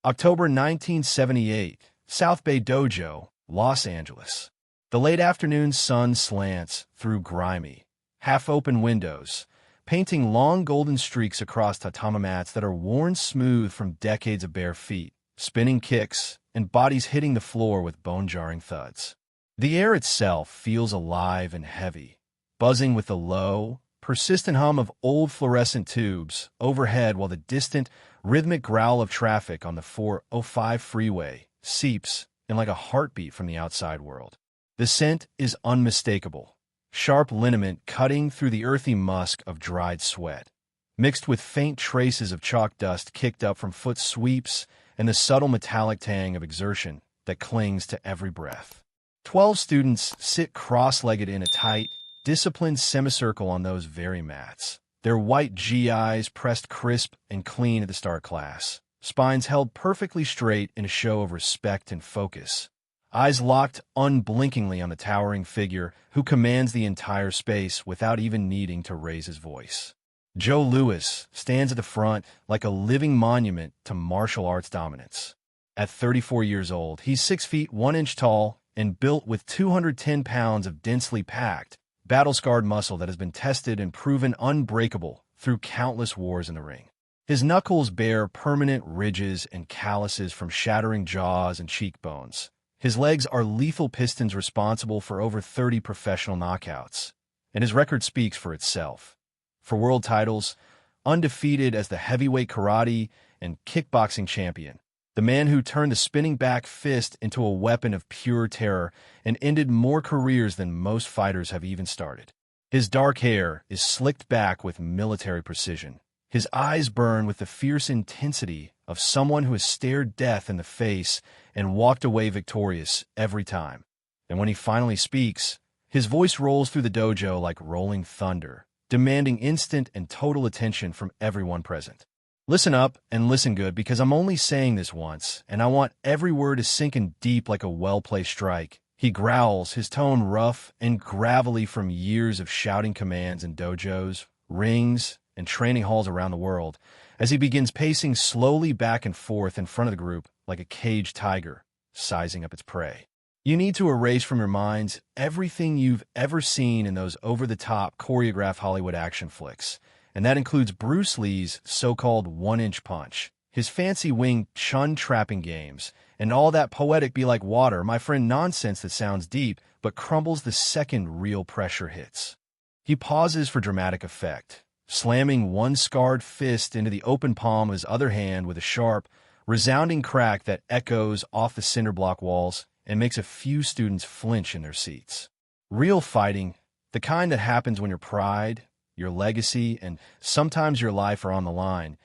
October 1978, South Bay Dojo, Los Angeles. The late afternoon sun slants through grimy, half-open windows, painting long golden streaks across tatami mats that are worn smooth from decades of bare feet, spinning kicks, and bodies hitting the floor with bone-jarring thuds. The air itself feels alive and heavy, buzzing with the low, persistent hum of old fluorescent tubes overhead while the distant, rhythmic growl of traffic on the 405 freeway seeps in like a heartbeat from the outside world. The scent is unmistakable, sharp liniment cutting through the earthy musk of dried sweat, mixed with faint traces of chalk dust kicked up from foot sweeps and the subtle metallic tang of exertion that clings to every breath. 12 students sit cross-legged in a tight, disciplined semicircle on those very mats, their white GIs pressed crisp and clean at the start class, spines held perfectly straight in a show of respect and focus, eyes locked unblinkingly on the towering figure who commands the entire space without even needing to raise his voice. Joe Louis stands at the front like a living monument to martial arts dominance. At 34 years old, he's 6 feet 1 inch tall and built with 210 pounds of densely packed, battle-scarred muscle that has been tested and proven unbreakable through countless wars in the ring. His knuckles bear permanent ridges and calluses from shattering jaws and cheekbones. His legs are lethal pistons responsible for over 30 professional knockouts, and his record speaks for itself. For world titles, undefeated as the heavyweight karate and kickboxing champion, the man who turned the spinning back fist into a weapon of pure terror and ended more careers than most fighters have even started. His dark hair is slicked back with military precision. His eyes burn with the fierce intensity of someone who has stared death in the face and walked away victorious every time. And when he finally speaks, his voice rolls through the dojo like rolling thunder, demanding instant and total attention from everyone present. Listen up and listen good, because I'm only saying this once, and I want every word to sink in deep like a well-placed strike. He growls, his tone rough and gravelly from years of shouting commands in dojos, rings, and training halls around the world, as he begins pacing slowly back and forth in front of the group like a caged tiger, sizing up its prey. You need to erase from your minds everything you've ever seen in those over-the-top choreographed Hollywood action flicks, and that includes Bruce Lee's so-called one-inch punch, his fancy wing chun trapping games, and all that poetic be-like-water, my friend nonsense that sounds deep but crumbles the second real pressure hits. He pauses for dramatic effect, slamming one scarred fist into the open palm of his other hand with a sharp, resounding crack that echoes off the cinder block walls and makes a few students flinch in their seats. Real fighting, the kind that happens when your pride, your legacy, and sometimes your life are on the line,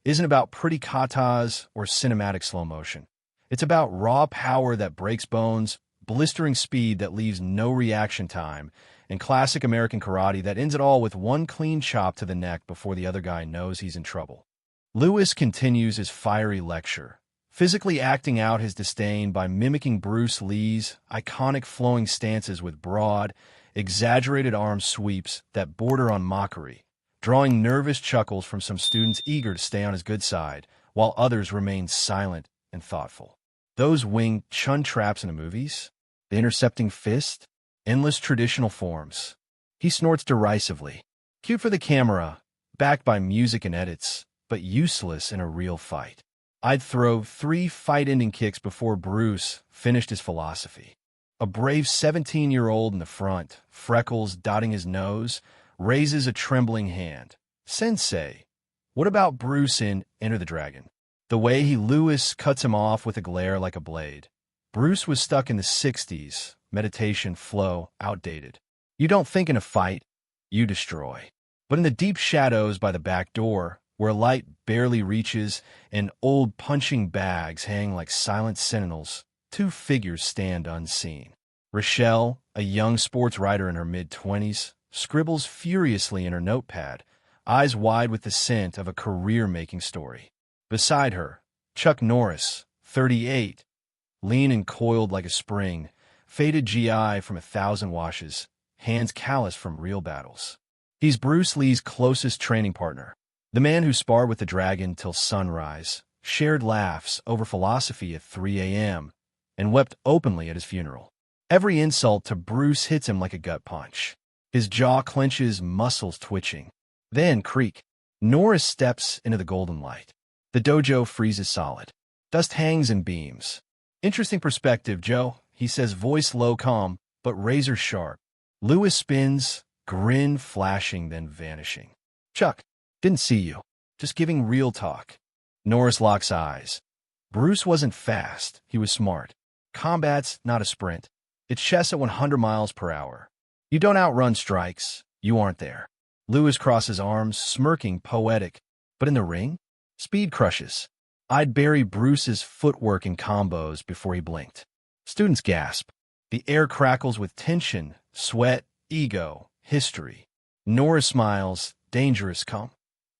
isn't about pretty katas or cinematic slow motion. It's about raw power that breaks bones, blistering speed that leaves no reaction time, and classic American karate that ends it all with one clean chop to the neck before the other guy knows he's in trouble. Louis continues his fiery lecture, physically acting out his disdain by mimicking Bruce Lee's iconic flowing stances with broad, exaggerated arm sweeps that border on mockery, drawing nervous chuckles from some students eager to stay on his good side, while others remain silent and thoughtful. Those wing chun traps in the movies, the intercepting fist, endless traditional forms. He snorts derisively, cute for the camera, backed by music and edits, but useless in a real fight. I'd throw 3 fight-ending kicks before Bruce finished his philosophy. A brave 17-year-old in the front, freckles dotting his nose, raises a trembling hand. Sensei, what about Bruce in Enter the Dragon? The way Louis cuts him off with a glare like a blade. Bruce was stuck in the 60s, meditation, flow, outdated. You don't think in a fight, you destroy. But in the deep shadows by the back door, where light barely reaches and old punching bags hang like silent sentinels, 2 figures stand unseen. Rochelle, a young sports writer in her mid-20s, scribbles furiously in her notepad, eyes wide with the scent of a career-making story. Beside her, Chuck Norris, 38, lean and coiled like a spring, faded GI from 1,000 washes, hands calloused from real battles. He's Bruce Lee's closest training partner, the man who sparred with the dragon till sunrise, shared laughs over philosophy at 3 a.m., and wept openly at his funeral. Every insult to Bruce hits him like a gut punch. His jaw clenches, muscles twitching. Then, creak. Norris steps into the golden light. The dojo freezes solid. Dust hangs in beams. Interesting perspective, Joe, he says, voice low, calm, but razor sharp. Lewis spins, grin flashing, then vanishing. Chuck, didn't see you. Just giving real talk. Norris locks eyes. Bruce wasn't fast. He was smart. Combat's not a sprint. It's chess at 100 miles per hour. You don't outrun strikes. You aren't there. Lewis crosses arms, smirking, poetic. But in the ring, speed crushes. I'd bury Bruce's footwork in combos before he blinked. Students gasp. The air crackles with tension, sweat, ego, history. Norris smiles. Dangerous, come.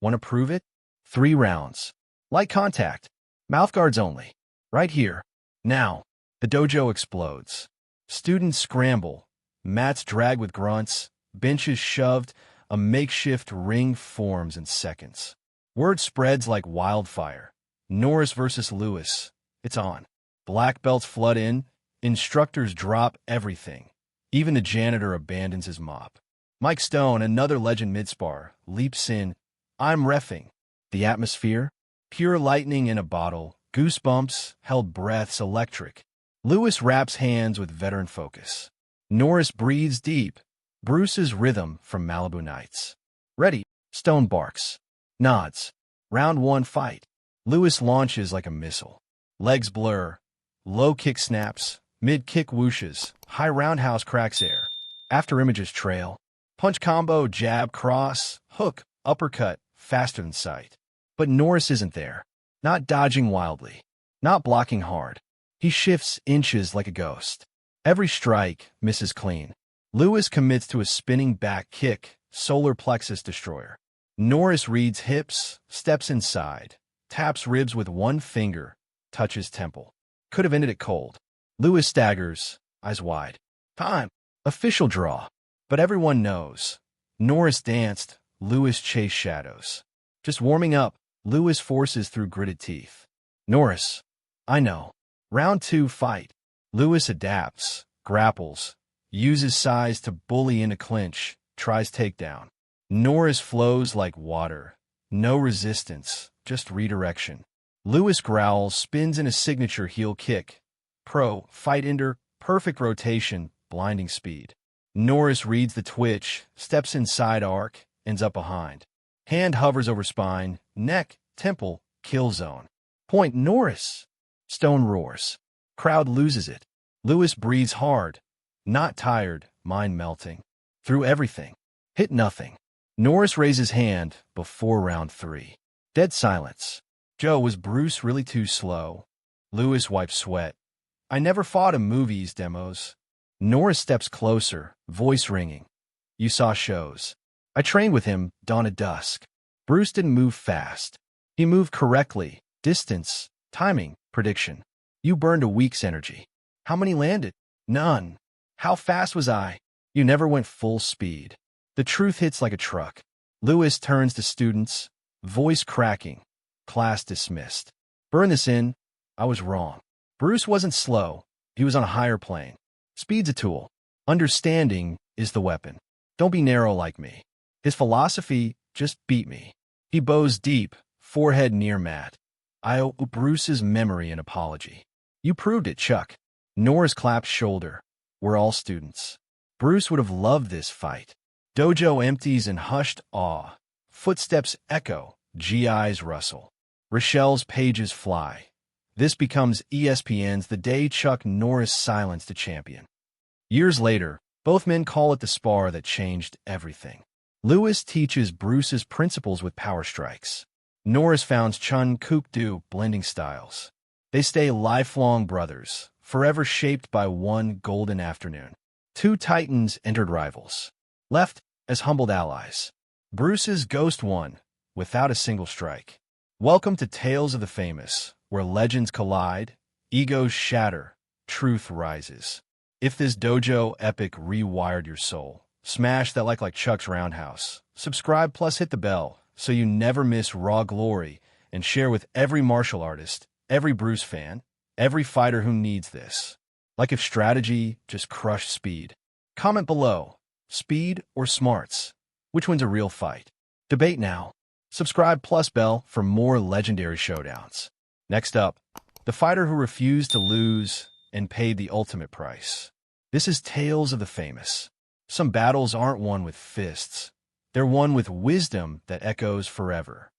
Want to prove it? 3 rounds. Light contact. Mouth guards only. Right here. Now. The dojo explodes. Students scramble. Mats drag with grunts. Benches shoved. A makeshift ring forms in seconds. Word spreads like wildfire. Norris versus Lewis. It's on. Black belts flood in. Instructors drop everything. Even the janitor abandons his mop. Mike Stone, another legend mid-spar, leaps in. I'm reffing. The atmosphere? Pure lightning in a bottle. Goosebumps, held breaths, electric. Lewis wraps hands with veteran focus. Norris breathes deep. Bruce's rhythm from Malibu Nights. Ready. Stone barks. Nods. Round 1 fight. Lewis launches like a missile. Legs blur. Low kick snaps. Mid kick whooshes. High roundhouse cracks air. After images trail. Punch combo, jab, cross, hook, uppercut, faster than sight. But Norris isn't there. Not dodging wildly. Not blocking hard. He shifts inches like a ghost. Every strike misses clean. Lewis commits to a spinning back kick, solar plexus destroyer. Norris reads hips, steps inside, taps ribs with one finger, touches temple. Could have ended it cold. Lewis staggers, eyes wide. Time. Official draw. But everyone knows. Norris danced, Lewis chased shadows. Just warming up, Lewis forces through gritted teeth. Norris. I know. Round 2 fight. Lewis adapts, grapples, uses size to bully into clinch, tries takedown. Norris flows like water. No resistance, just redirection. Lewis growls, spins in a signature heel kick. Pro, fight ender, perfect rotation, blinding speed. Norris reads the twitch, steps inside arc, ends up behind. Hand hovers over spine, neck, temple, kill zone. Point Norris. Stone roars. Crowd loses it. Lewis breathes hard. Not tired, mind melting. Through everything. Hit nothing. Norris raises hand before round 3. Dead silence. Joe, was Bruce really too slow? Lewis wipes sweat. I never fought in movies demos. Norris steps closer, voice ringing. You saw shows. I trained with him dawn at dusk. Bruce didn't move fast. He moved correctly. Distance, timing, prediction. You burned a week's energy. How many landed? None. How fast was I? You never went full speed. The truth hits like a truck. Lewis turns to students, voice cracking. Class dismissed. Burn this in. I was wrong. Bruce wasn't slow. He was on a higher plane. Speed's a tool. Understanding is the weapon. Don't be narrow like me. His philosophy, just beat me. He bows deep, forehead near mat. I owe Bruce's memory an apology. You proved it, Chuck. Norris claps shoulder. We're all students. Bruce would have loved this fight. Dojo empties in hushed awe. Footsteps echo. GIs rustle. Rochelle's pages fly. This becomes ESPN's The Day Chuck Norris Silenced a Champion. Years later, both men call it the spar that changed everything. Lewis teaches Bruce's principles with power strikes. Norris founds Chun Kook Do blending styles. They stay lifelong brothers, forever shaped by one golden afternoon. 2 titans entered rivals. Left as humbled allies. Bruce's ghost won, without a single strike. Welcome to Tales of the Famous, where legends collide, egos shatter, truth rises. If this dojo epic rewired your soul, smash that like Chuck's Roundhouse. Subscribe plus hit the bell so you never miss raw glory and share with every martial artist, every Bruce fan, every fighter who needs this. Like if strategy just crushed speed. Comment below, speed or smarts? Which one's a real fight? Debate now. Subscribe plus bell for more legendary showdowns. Next up, the fighter who refused to lose and paid the ultimate price. This is Tales of the Famous. Some battles aren't won with fists. They're won with wisdom that echoes forever.